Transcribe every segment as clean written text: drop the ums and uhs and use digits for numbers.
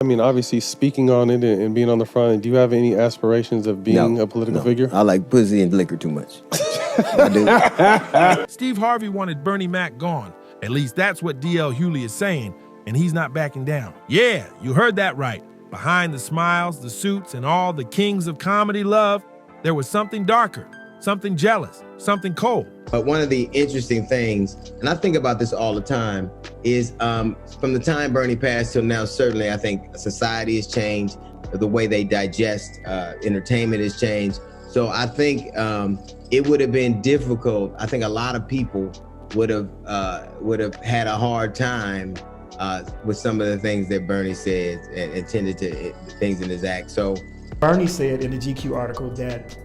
I mean, obviously, speaking on it and being on the front, do you have any aspirations of being a political figure? I like pussy and liquor too much. I do. Steve Harvey wanted Bernie Mac gone. At least that's what D.L. Hughley is saying, and he's not backing down. Yeah, you heard that right. Behind the smiles, the suits, and all the kings of comedy love, there was something darker, something jealous, something cold. But one of the interesting things, and I think about this all the time, is from the time Bernie passed till now, certainly I think society has changed, the way they digest entertainment has changed. So I think it would have been difficult. I think a lot of people would have had a hard time with some of the things that Bernie said and tended to things in his act. So Bernie said in the GQ article that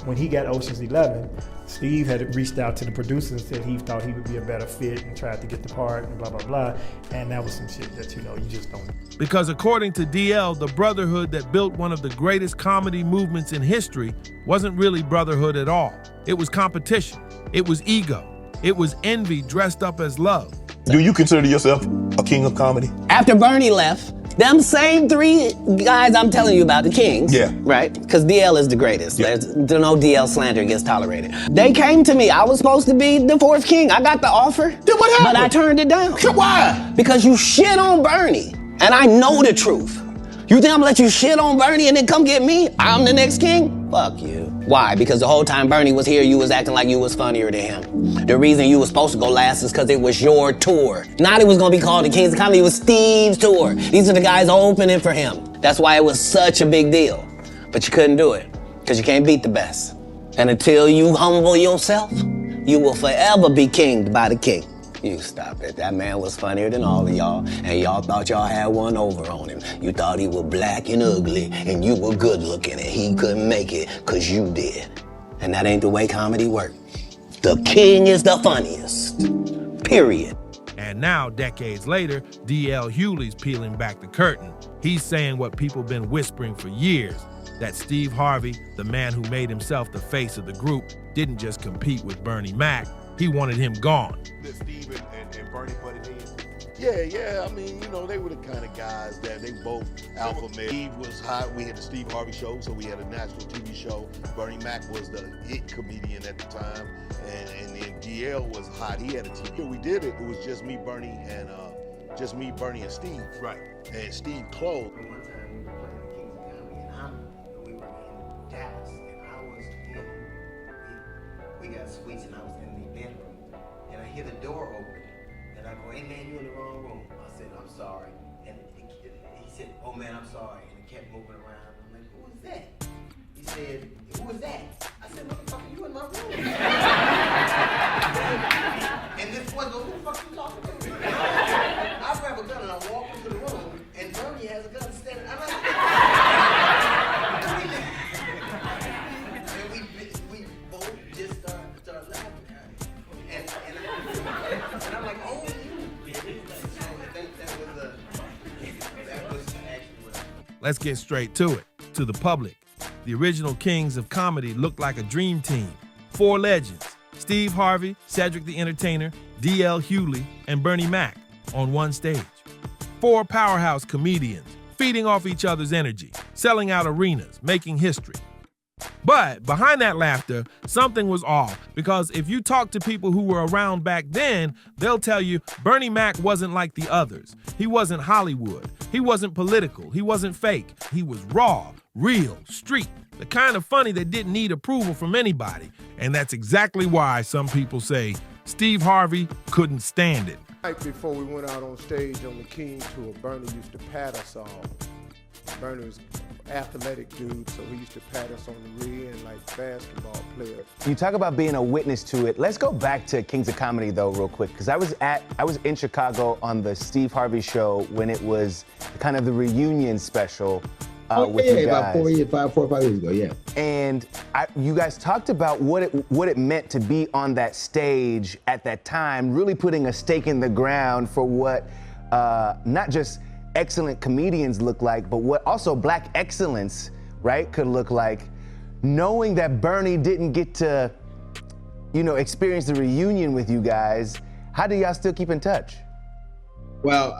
when he got Ocean's 11, Steve had reached out to the producers and said he thought he would be a better fit and tried to get the part and blah, blah, blah. And that was some shit that, you just don't. Because according to DL, the brotherhood that built one of the greatest comedy movements in history wasn't really brotherhood at all. It was competition. It was ego. It was envy dressed up as love. Do you consider yourself a king of comedy? After Bernie left, them same three guys I'm telling you about, the kings, right? Because DL is the greatest. There's no DL slander gets tolerated. They came to me. I was supposed to be the fourth king. I got the offer, then what happened? But I turned it down. Why? Because you shit on Bernie, and I know the truth. You think I'm gonna let you shit on Bernie and then come get me? I'm the next king? Fuck you. Why? Because the whole time Bernie was here, you was acting like you was funnier than him. The reason you was supposed to go last is because it was your tour. Not it was gonna be called the Kings of Comedy, it was Steve's tour. These are the guys opening for him. That's why it was such a big deal. But you couldn't do it, because you can't beat the best. And until you humble yourself, you will forever be kinged by the king. You stop it. That man was funnier than all of y'all, and y'all thought y'all had one over on him. You thought he was black and ugly, and you were good looking, and he couldn't make it, because you did. And that ain't the way comedy works. The king is the funniest, period. And now, decades later, D.L. Hughley's peeling back the curtain. He's saying what people been whispering for years, that Steve Harvey, the man who made himself the face of the group, didn't just compete with Bernie Mac, he wanted him gone. That Steve and Bernie butted heads? Yeah. I mean, they were the kind of guys that they both alpha male. Steve was hot. We had the Steve Harvey show, so we had a national TV show. Bernie Mac was the hit comedian at the time, and then DL was hot. He had a TV. We did it. It was just me, Bernie, and Steve. Right. And Steve closed. One time we were playing the Kings of Comedy, and we were in Dallas, and I was we got suites, and I was in the bedroom, and I hear the door open, and I go, "Hey man, you in the wrong room." I said, "I'm sorry," and he said, "Oh man, I'm sorry," and he kept moving around. I'm like, "Who is that?" He said, "Who is that?" I said, "Motherfucker, you in my room." And this boy goes, "Who the fuck you talking to?" I grab a gun and I walk into the room, and Bernie has a gun standing. I'm like, and we both just start laughing at it. And I'm like, "Oh, you." So I think that was actually what. Let's get straight to it, to the public. The original Kings of Comedy looked like a dream team. 4 legends, Steve Harvey, Cedric the Entertainer, D.L. Hughley, and Bernie Mac on one stage. 4 powerhouse comedians, feeding off each other's energy, selling out arenas, making history. But behind that laughter, something was off, because if you talk to people who were around back then, they'll tell you Bernie Mac wasn't like the others. He wasn't Hollywood. He wasn't political. He wasn't fake. He was raw, real, street, the kind of funny that didn't need approval from anybody. And that's exactly why some people say Steve Harvey couldn't stand it. Right before we went out on stage on the King tour, Bernie used to pat us all. Bernie was an athletic dude, so he used to pat us on the rear end like basketball players. You talk about being a witness to it. Let's go back to Kings of Comedy though real quick, because I was in Chicago on the Steve Harvey show when it was kind of the reunion special with you guys. About 4 or 5 years ago, yeah. And you guys talked about what it meant to be on that stage at that time, really putting a stake in the ground for what not just excellent comedians look like, but what also black excellence, right, could look like. Knowing that Bernie didn't get to, experience the reunion with you guys, how do y'all still keep in touch? Well,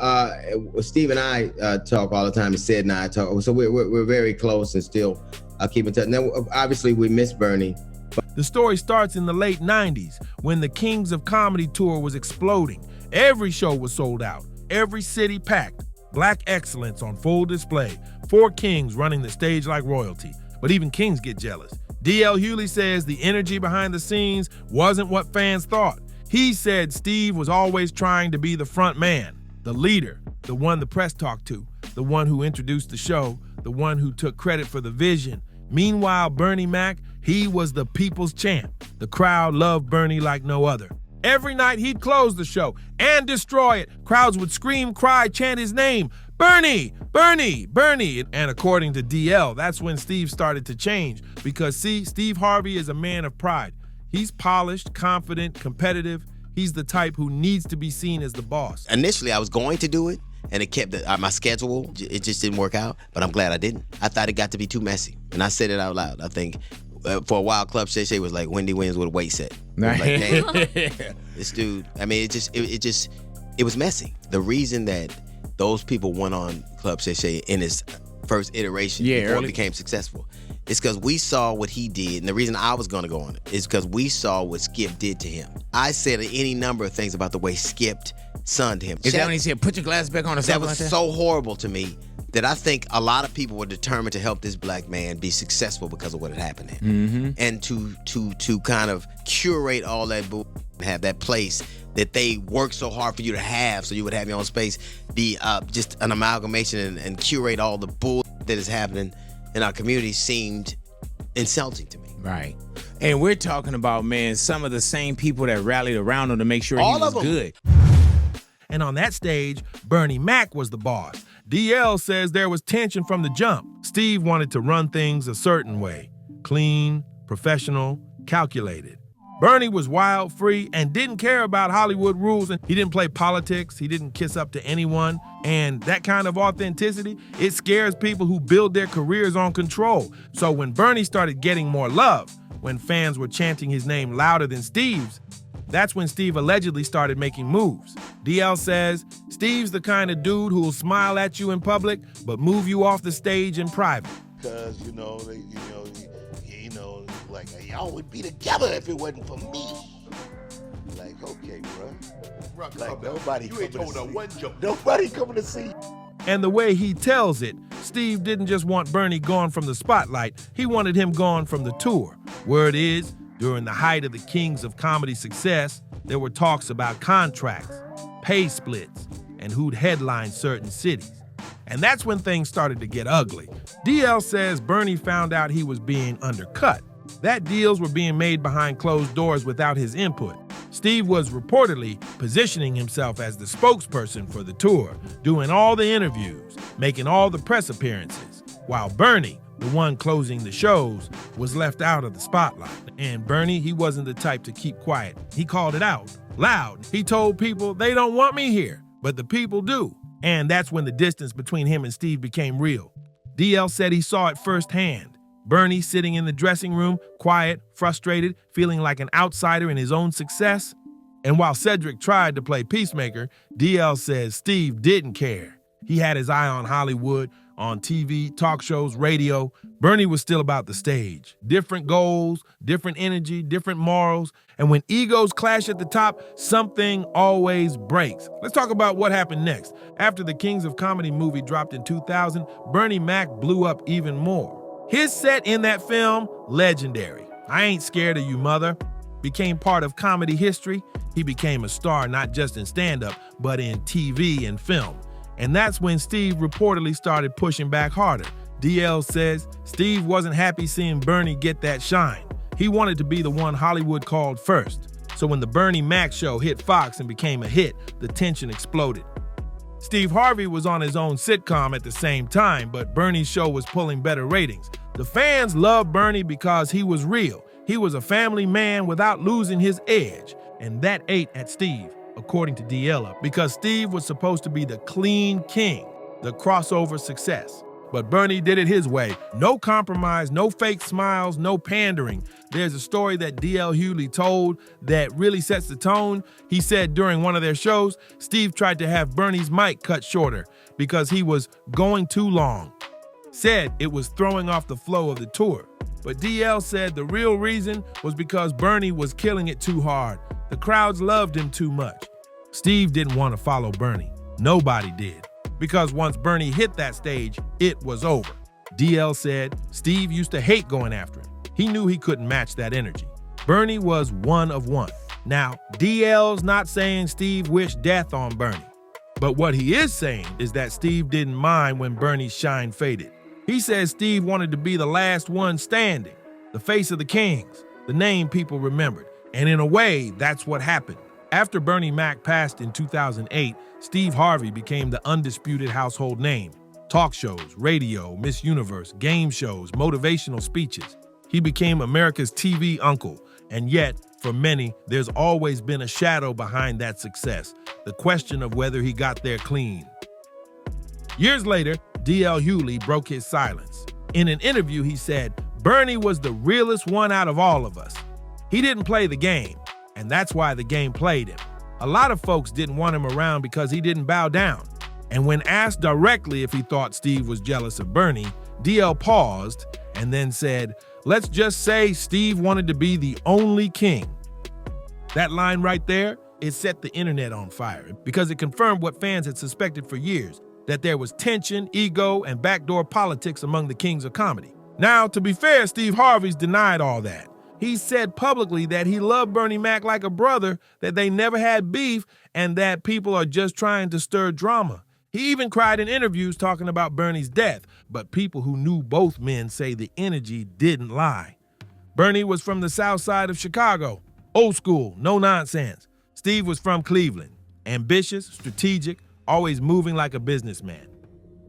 Steve and I talk all the time, and Sid and I talk, so we're very close and still keep in touch. Now, obviously, we miss Bernie. The story starts in the late 90s when the Kings of Comedy tour was exploding. Every show was sold out, every city packed. Black excellence on full display. 4 kings running the stage like royalty. But even kings get jealous. D.L. Hughley says the energy behind the scenes wasn't what fans thought. He said Steve was always trying to be the front man, the leader, the one the press talked to, the one who introduced the show, the one who took credit for the vision. Meanwhile, Bernie Mac, he was the people's champ. The crowd loved Bernie like no other. Every night he'd close the show and destroy it. Crowds would scream, cry, chant his name. Bernie, Bernie, Bernie. And according to DL, that's when Steve started to change. Because see, Steve Harvey is a man of pride. He's polished, confident, competitive. He's the type who needs to be seen as the boss. Initially, I was going to do it, and it kept my schedule. It just didn't work out, but I'm glad I didn't. I thought it got to be too messy, and I said it out loud. I think for a while, Club Shay Shay was like Wendy Williams with a weight set. Like, damn, this dude. I mean, it was messy. The reason that those people went on Club Shay Shay in his first iteration before it became successful, it's because we saw what he did, and the reason I was going to go on it is because we saw what Skip did to him. I said any number of things about the way Skip sunned him. Is that when he said, "Put your glasses back on"? Or something that was like that? so horrible to me that I think a lot of people were determined to help this black man be successful because of what had happened to him, and to kind of curate all that bull and have that place that they worked so hard for you to have, so you would have your own space, be just an amalgamation and curate all the bull that is happening in our community seemed insulting to me. Right. And we're talking about, man, some of the same people that rallied around him to make sure he was good. And on that stage, Bernie Mac was the boss. DL says there was tension from the jump. Steve wanted to run things a certain way. Clean, professional, calculated. Bernie was wild, free, and didn't care about Hollywood rules. And he didn't play politics. He didn't kiss up to anyone. And that kind of authenticity, it scares people who build their careers on control. So when Bernie started getting more love, when fans were chanting his name louder than Steve's, that's when Steve allegedly started making moves. DL says, Steve's the kind of dude who'll smile at you in public, but move you off the stage in private. Because, like, y'all would be together if it wasn't for me. Like, okay, bro. Like, nobody coming to see. Nobody coming to see. And the way he tells it, Steve didn't just want Bernie gone from the spotlight, he wanted him gone from the tour. Word is, during the height of the Kings of Comedy success, there were talks about contracts, pay splits, and who'd headline certain cities. And that's when things started to get ugly. DL says Bernie found out he was being undercut, that deals were being made behind closed doors without his input. Steve was reportedly positioning himself as the spokesperson for the tour, doing all the interviews, making all the press appearances, while Bernie, the one closing the shows, was left out of the spotlight. And Bernie, he wasn't the type to keep quiet. He called it out, loud. He told people, they don't want me here, but the people do. And that's when the distance between him and Steve became real. DL said he saw it firsthand. Bernie sitting in the dressing room, quiet, frustrated, feeling like an outsider in his own success. And while Cedric tried to play peacemaker, DL says Steve didn't care. He had his eye on Hollywood, on TV, talk shows, radio. Bernie was still about the stage. Different goals, different energy, different morals. And when egos clash at the top, something always breaks. Let's talk about what happened next. After the Kings of Comedy movie dropped in 2000, Bernie Mac blew up even more. His set in that film, legendary. I Ain't Scared of You, Mother, became part of comedy history. He became a star not just in stand-up, but in TV and film. And that's when Steve reportedly started pushing back harder. DL says Steve wasn't happy seeing Bernie get that shine. He wanted to be the one Hollywood called first. So when the Bernie Mac show hit Fox and became a hit, the tension exploded. Steve Harvey was on his own sitcom at the same time, but Bernie's show was pulling better ratings. The fans loved Bernie because he was real. He was a family man without losing his edge. And that ate at Steve, according to DL, because Steve was supposed to be the clean king, the crossover success. But Bernie did it his way. No compromise, no fake smiles, no pandering. There's a story that DL Hughley told that really sets the tone. He said during one of their shows, Steve tried to have Bernie's mic cut shorter because he was going too long. Said it was throwing off the flow of the tour. But DL said the real reason was because Bernie was killing it too hard. The crowds loved him too much. Steve didn't want to follow Bernie. Nobody did. Because once Bernie hit that stage, it was over. DL said Steve used to hate going after him. He knew he couldn't match that energy. Bernie was one of one. Now, DL's not saying Steve wished death on Bernie. But what he is saying is that Steve didn't mind when Bernie's shine faded. He says Steve wanted to be the last one standing, the face of the Kings, the name people remembered. And in a way, that's what happened. After Bernie Mac passed in 2008, Steve Harvey became the undisputed household name. Talk shows, radio, Miss Universe, game shows, motivational speeches. He became America's TV uncle. And yet, for many, there's always been a shadow behind that success. The question of whether he got there clean. Years later, DL Hughley broke his silence. In an interview, he said, Bernie was the realest one out of all of us. He didn't play the game, and that's why the game played him. A lot of folks didn't want him around because he didn't bow down. And when asked directly if he thought Steve was jealous of Bernie, DL paused and then said, let's just say Steve wanted to be the only king. That line right there, it set the internet on fire because it confirmed what fans had suspected for years, that there was tension, ego, and backdoor politics among the kings of comedy. Now, to be fair, Steve Harvey's denied all that. He said publicly that he loved Bernie Mac like a brother, that they never had beef, and that people are just trying to stir drama. He even cried in interviews talking about Bernie's death, but people who knew both men say the energy didn't lie. Bernie was from the south side of Chicago, old school, no nonsense. Steve was from Cleveland, ambitious, strategic, always moving like a businessman.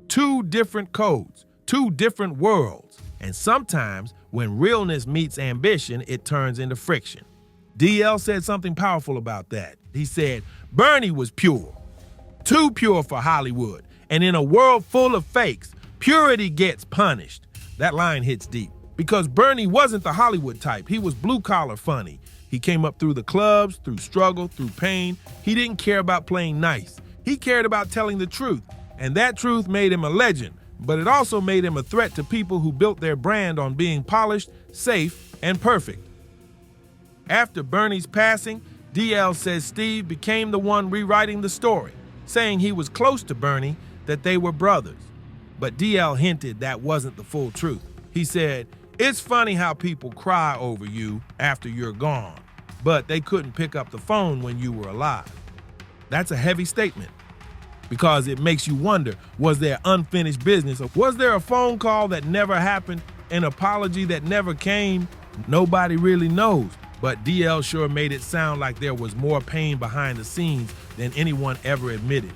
Two different codes, two different worlds, and sometimes when realness meets ambition, it turns into friction. DL said something powerful about that. He said, Bernie was pure, too pure for Hollywood, and in a world full of fakes, purity gets punished. That line hits deep, because Bernie wasn't the Hollywood type. He was blue-collar funny. He came up through the clubs, through struggle, through pain. He didn't care about playing nice. He cared about telling the truth, and that truth made him a legend, but it also made him a threat to people who built their brand on being polished, safe, and perfect. After Bernie's passing, DL says Steve became the one rewriting the story, saying he was close to Bernie, that they were brothers. But DL hinted that wasn't the full truth. He said, it's funny how people cry over you after you're gone, but they couldn't pick up the phone when you were alive. That's a heavy statement, because it makes you wonder, was there unfinished business? Or was there a phone call that never happened, an apology that never came? Nobody really knows, but DL sure made it sound like there was more pain behind the scenes than anyone ever admitted.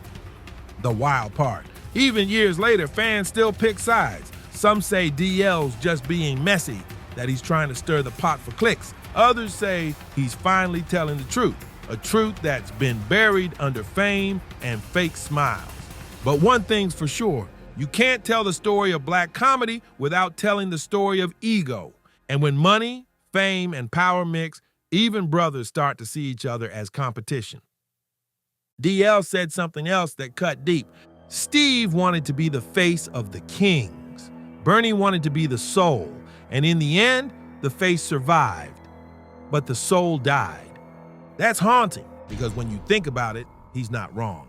The wild part, even years later, fans still pick sides. Some say DL's just being messy, that he's trying to stir the pot for clicks. Others say he's finally telling the truth. A truth that's been buried under fame and fake smiles. But one thing's for sure, you can't tell the story of black comedy without telling the story of ego. And when money, fame, and power mix, even brothers start to see each other as competition. DL said something else that cut deep. Steve wanted to be the face of the Kings. Bernie wanted to be the soul. And in the end, the face survived, but the soul died. That's haunting, because when you think about it, he's not wrong.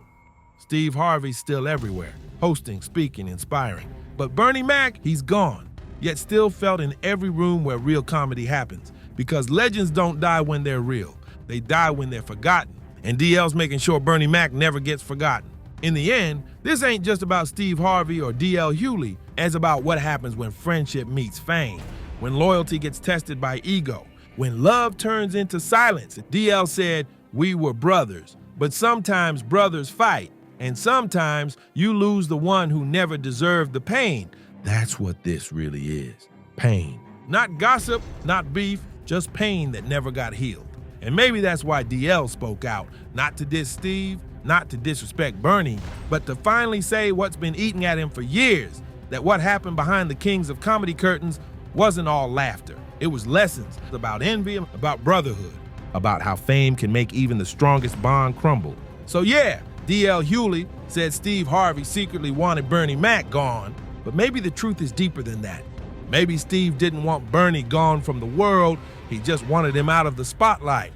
Steve Harvey's still everywhere, hosting, speaking, inspiring. But Bernie Mac, he's gone, yet still felt in every room where real comedy happens, because legends don't die when they're real. They die when they're forgotten. And DL's making sure Bernie Mac never gets forgotten. In the end, this ain't just about Steve Harvey or DL Hughley. It's about what happens when friendship meets fame, when loyalty gets tested by ego, when love turns into silence. DL said, we were brothers, but sometimes brothers fight, and sometimes you lose the one who never deserved the pain. That's what this really is, pain. Not gossip, not beef, just pain that never got healed. And maybe that's why DL spoke out, not to diss Steve, not to disrespect Bernie, but to finally say what's been eating at him for years. that what happened behind the Kings of Comedy curtains wasn't all laughter. It was lessons about envy, about brotherhood, about how fame can make even the strongest bond crumble. So yeah, DL Hughley said Steve Harvey secretly wanted Bernie Mac gone, but maybe the truth is deeper than that. Maybe Steve didn't want Bernie gone from the world, he just wanted him out of the spotlight.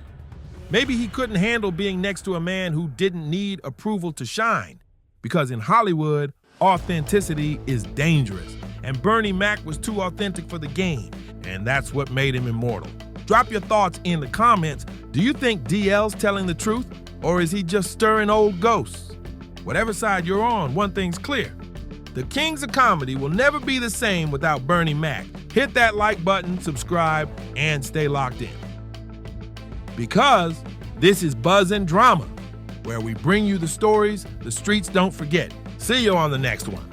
Maybe he couldn't handle being next to a man who didn't need approval to shine, because in Hollywood, authenticity is dangerous, and Bernie Mac was too authentic for the game, and that's what made him immortal. Drop your thoughts in the comments. Do you think DL's telling the truth, or is he just stirring old ghosts? Whatever side you're on, one thing's clear. The Kings of Comedy will never be the same without Bernie Mac. Hit that like button, subscribe, and stay locked in. Because this is Buzz and Drama, where we bring you the stories the streets don't forget. See you on the next one.